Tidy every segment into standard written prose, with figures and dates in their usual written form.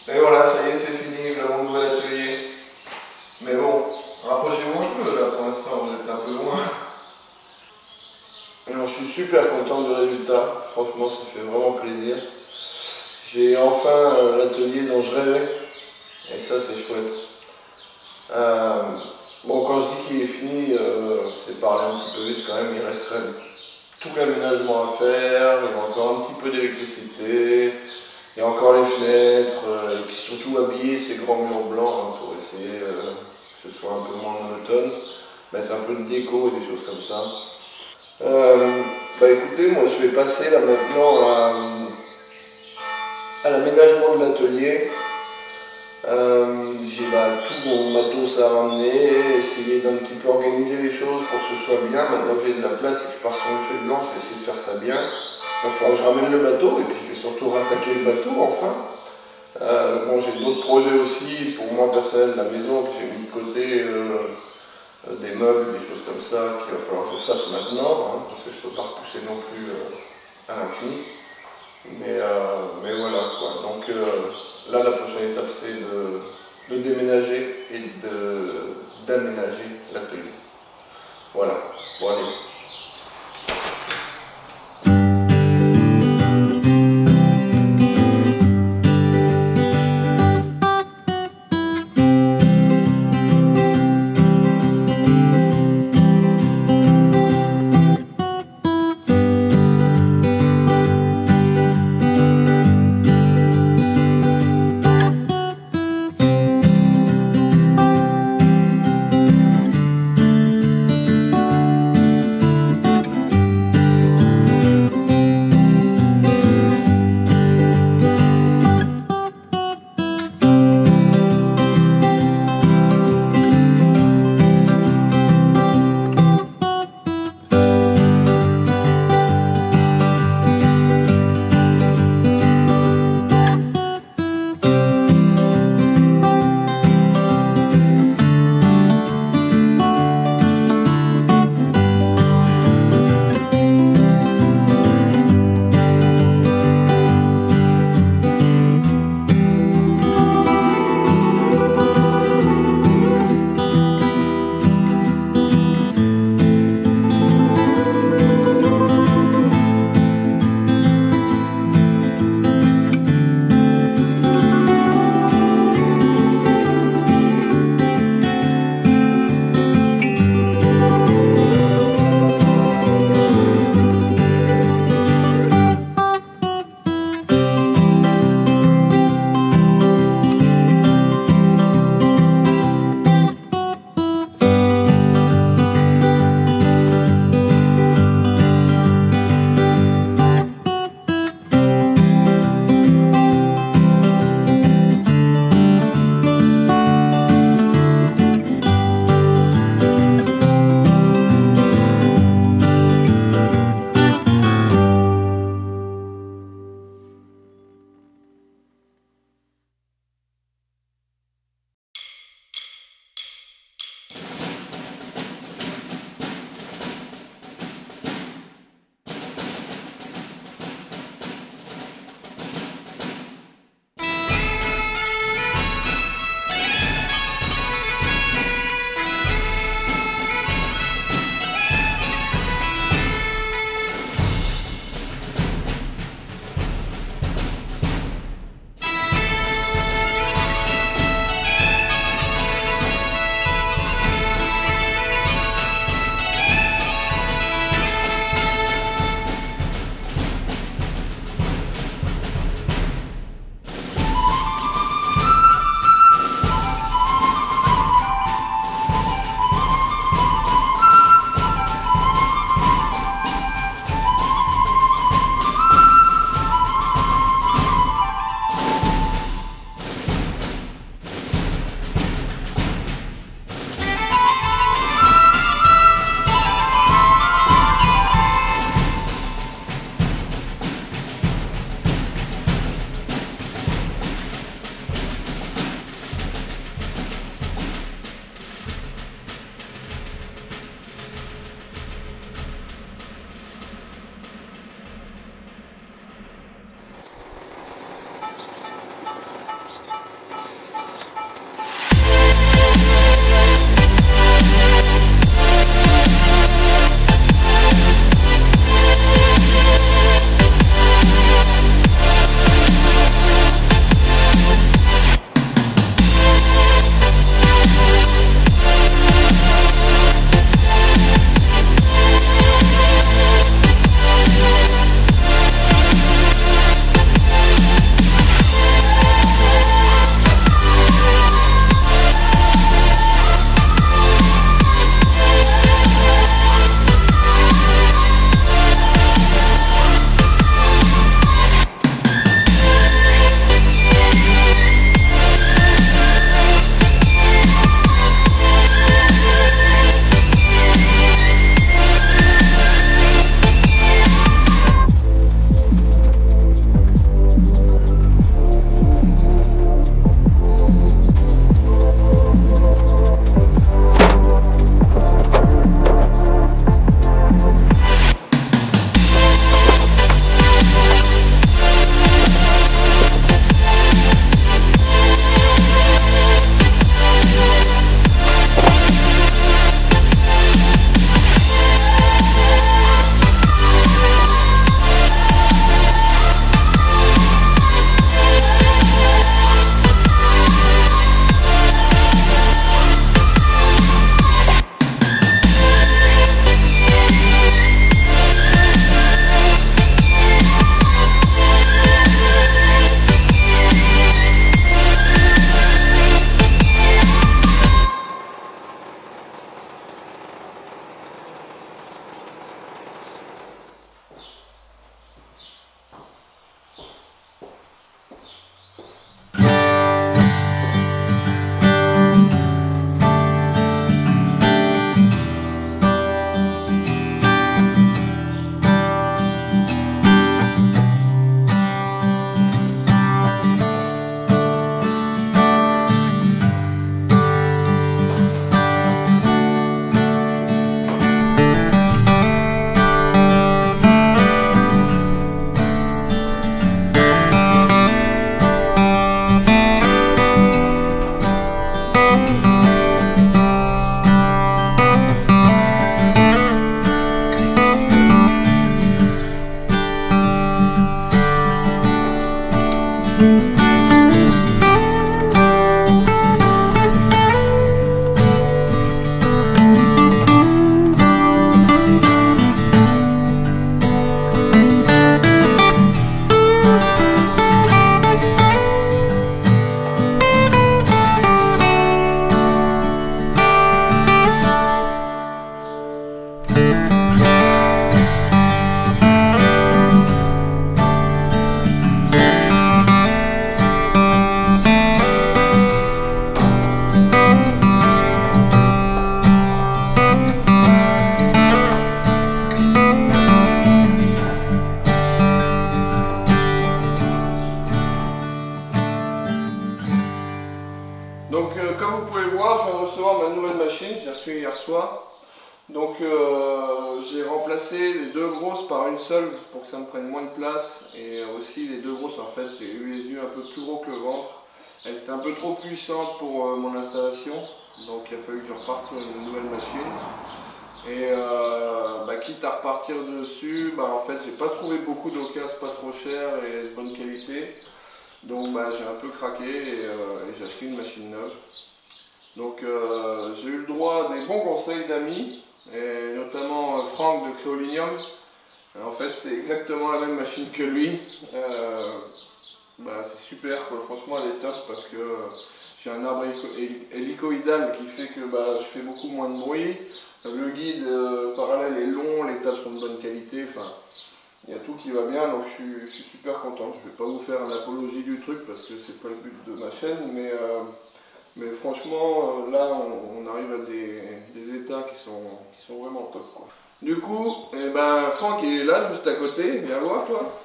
Et voilà, ça y est, c'est fini, le nouvel atelier. Mais bon, rapprochez-vous un peu là pour l'instant, vous êtes un peu loin. Alors, je suis super content du résultat, franchement ça fait vraiment plaisir. J'ai enfin l'atelier dont je rêvais, et ça c'est chouette. Euh, bon, quand je dis qu'il est fini, c'est parler un petit peu vite quand même, il resterait tout l'aménagement à faire, il y a encore un petit peu d'électricité, il y a encore les fenêtres, et puis surtout habiller ces grands murs blancs hein, pour essayer que ce soit un peu moins monotone, mettre un peu de déco et des choses comme ça. Bah écoutez, moi je vais passer là maintenant à l'aménagement de l'atelier. J'ai tout mon matos à ramener, essayer d'un petit peu organiser les choses pour que ce soit bien. Maintenant que j'ai de la place et que je pars sur une feuille blanche, je vais essayer de faire ça bien. Il va falloir que je ramène le bateau et puis je vais surtout rattaquer le bateau enfin. Bon, j'ai d'autres projets aussi pour moi personnel de la maison que j'ai mis de côté, des meubles, des choses comme ça qu'il va falloir que je fasse maintenant, hein, parce que je ne peux pas repousser non plus à l'infini. Mais voilà quoi. Donc là, la prochaine étape, c'est de déménager et d'aménager l'atelier. Voilà. Bon, allez. Donc comme vous pouvez voir, je viens de recevoir ma nouvelle machine, j'ai reçu hier soir. Donc j'ai remplacé les deux grosses par une seule pour que ça me prenne moins de place. Et aussi les deux grosses, en fait, j'ai eu les yeux un peu plus gros que le ventre. Elles étaient un peu trop puissantes pour mon installation. Donc il a fallu que je reparte sur une nouvelle machine. Et quitte à repartir dessus, en fait j'ai pas trouvé beaucoup d'occasions pas trop chères et de bonne qualité. Donc j'ai un peu craqué et j'ai acheté une machine neuve. Donc j'ai eu le droit à des bons conseils d'amis, et notamment Franck de Créolinium. En fait c'est exactement la même machine que lui. C'est super quoi. Franchement elle est top parce que j'ai un arbre hélicoïdal qui fait que je fais beaucoup moins de bruit. Le guide parallèle est long, les tables sont de bonne qualité, enfin il y a tout qui va bien, donc je suis super content. Je ne vais pas vous faire l'apologie du truc parce que c'est pas le but de ma chaîne, mais franchement là on arrive à des états qui sont vraiment top quoi. Du coup, Franck il est là juste à côté, viens voir toi.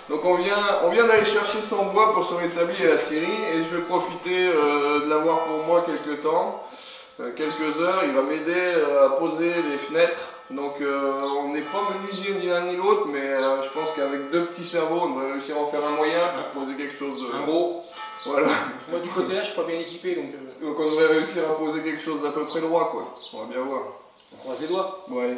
Donc on vient d'aller chercher son bois pour son établi à la scierie et je vais profiter de l'avoir pour moi quelques temps, quelques heures. Il va m'aider à poser les fenêtres. Donc on n'est pas menuisier ni l'un ni l'autre, mais je pense qu'avec deux petits cerveaux on va réussir à en faire un moyen pour poser quelque chose de... Un gros. Voilà. Moi du côté là je suis pas bien équipé donc... Donc on devrait réussir à poser quelque chose d'à peu près droit quoi. On va bien voir. On croise les doigts. Ouais.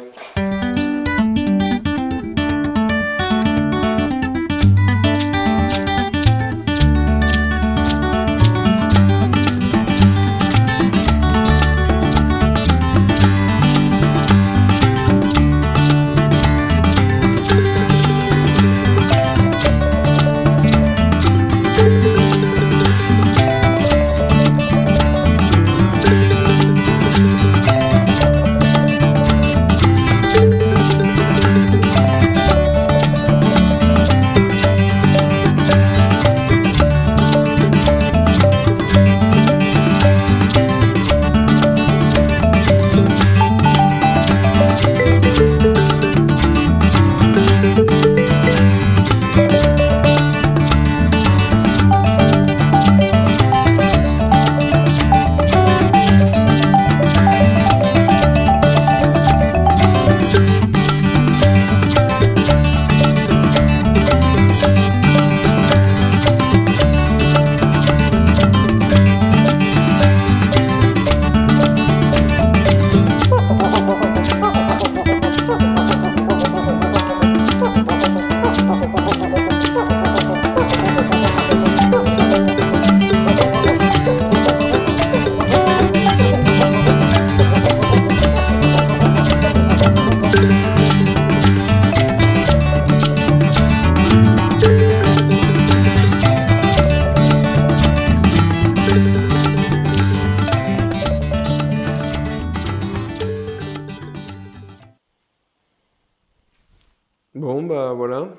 Bon voilà,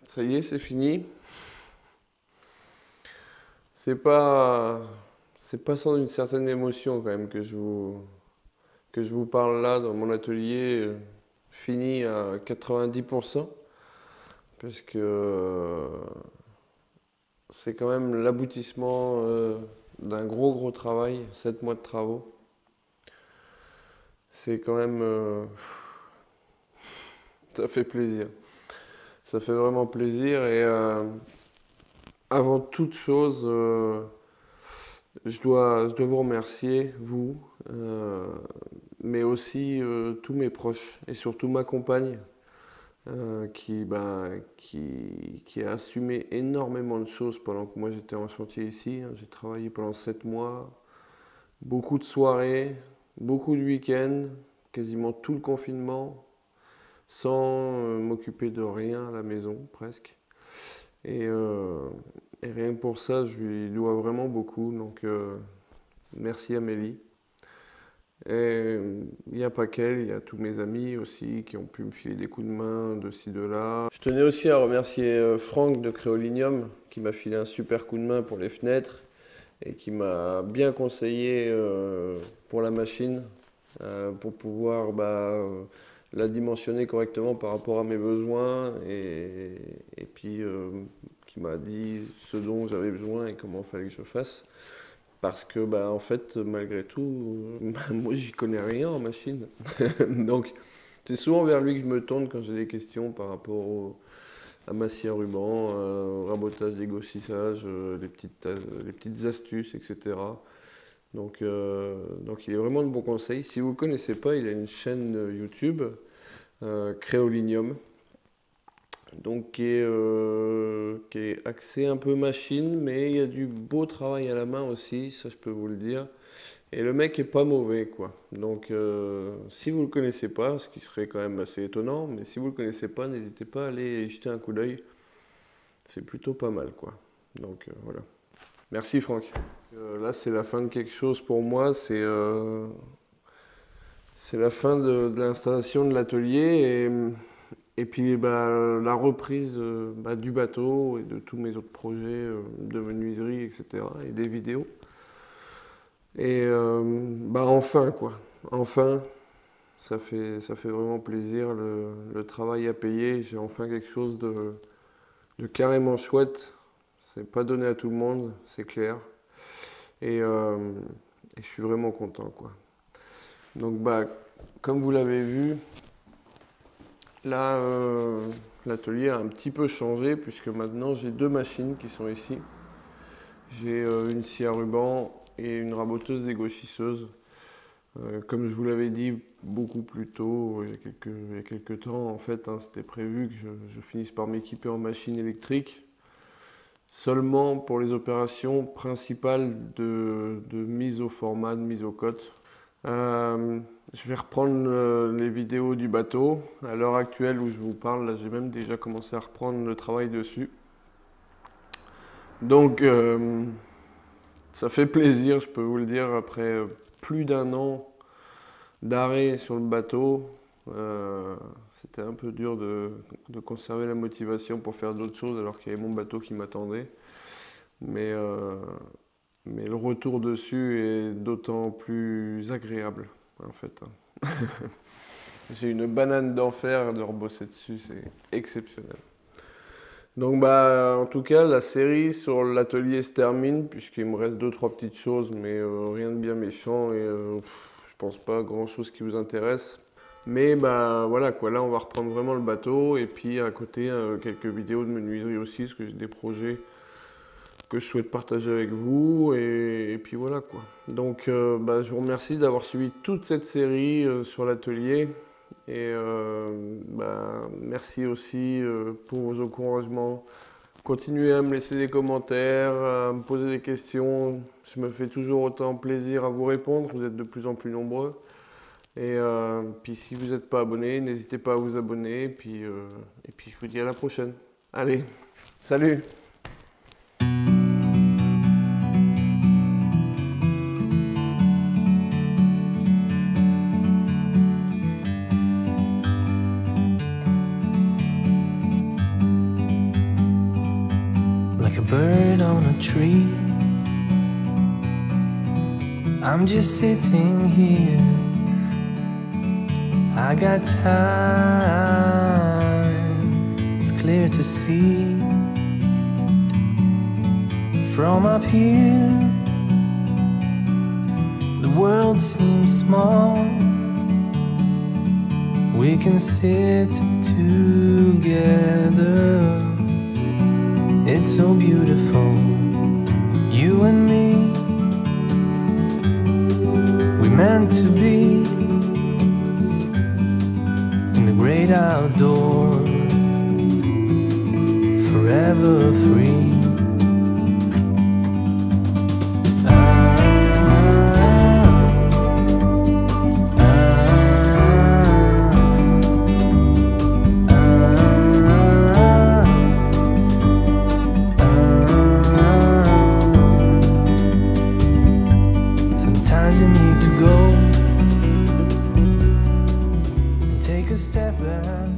ça y est, c'est fini. C'est pas sans une certaine émotion quand même que je vous parle là dans mon atelier fini à 90%, parce que c'est quand même l'aboutissement d'un gros travail, 7 mois de travaux. C'est quand même... ça fait plaisir. Ça fait vraiment plaisir et avant toute chose, je dois vous remercier, vous, mais aussi tous mes proches et surtout ma compagne qui a assumé énormément de choses pendant que moi j'étais en chantier ici. J'ai travaillé pendant 7 mois, beaucoup de soirées, beaucoup de week-ends, quasiment tout le confinement, sans m'occuper de rien à la maison presque. Et rien que pour ça, je lui dois vraiment beaucoup. Donc merci Amélie. Et il n'y a pas qu'elle, il y a tous mes amis aussi qui ont pu me filer des coups de main de ci, de là. Je tenais aussi à remercier Franck de Créolinium qui m'a filé un super coup de main pour les fenêtres et qui m'a bien conseillé pour la machine pour pouvoir la dimensionner correctement par rapport à mes besoins et puis qui m'a dit ce dont j'avais besoin et comment il fallait que je fasse. Parce que, bah, en fait, malgré tout, moi, j'y connais rien en machine. Donc, c'est souvent vers lui que je me tourne quand j'ai des questions par rapport à ma scie à ruban, au rabotage, dégossissage, les petites astuces, etc. Donc, il est vraiment de bons conseils. Si vous ne le connaissez pas, il a une chaîne YouTube, Créolinium, donc qui est axé un peu machine, mais il y a du beau travail à la main aussi, ça je peux vous le dire. Et le mec est pas mauvais, quoi. Donc si vous le connaissez pas, ce qui serait quand même assez étonnant, mais si vous le connaissez pas, n'hésitez pas à aller jeter un coup d'œil. C'est plutôt pas mal, quoi. Donc voilà. Merci Franck. Là c'est la fin de quelque chose pour moi, c'est la fin de l'installation de l'atelier et puis bah, la reprise du bateau et de tous mes autres projets de menuiserie, etc. et des vidéos. Et enfin quoi, enfin, ça fait vraiment plaisir, le travail à payer, j'ai enfin quelque chose de carrément chouette, c'est pas donné à tout le monde, c'est clair, et je suis vraiment content quoi. Donc bah, comme vous l'avez vu, là l'atelier a un petit peu changé puisque maintenant j'ai deux machines qui sont ici, j'ai une scie à ruban et une raboteuse dégauchisseuse. Comme je vous l'avais dit beaucoup plus tôt, il y a quelques temps, en fait, hein, c'était prévu que je finisse par m'équiper en machine électrique, seulement pour les opérations principales de mise au format, de mise aux cotes. Je vais reprendre les vidéos du bateau. À l'heure actuelle où je vous parle, là j'ai même déjà commencé à reprendre le travail dessus. Donc, ça fait plaisir, je peux vous le dire, après plus d'un an d'arrêt sur le bateau. C'était un peu dur de conserver la motivation pour faire d'autres choses alors qu'il y avait mon bateau qui m'attendait. Mais le retour dessus est d'autant plus agréable, en fait. J'ai une banane d'enfer de rebosser dessus, c'est exceptionnel. Donc bah en tout cas la série sur l'atelier se termine puisqu'il me reste 2-3 petites choses mais rien de bien méchant et je pense pas grand chose qui vous intéresse. Mais bah voilà quoi, là on va reprendre vraiment le bateau et puis à côté quelques vidéos de menuiserie aussi parce que j'ai des projets que je souhaite partager avec vous et puis voilà quoi. Donc je vous remercie d'avoir suivi toute cette série sur l'atelier. Et merci aussi pour vos encouragements. Continuez à me laisser des commentaires, à me poser des questions. Je me fais toujours autant plaisir à vous répondre. Vous êtes de plus en plus nombreux. Et puis si vous n'êtes pas abonné, n'hésitez pas à vous abonner. Et puis je vous dis à la prochaine. Allez, salut! Like a bird on a tree, I'm just sitting here. I got time, it's clear to see. From up here, the world seems small. We can sit together. It's so beautiful, you and me. We meant to be in the great outdoors, forever free. Sometimes you need to go and take a step back.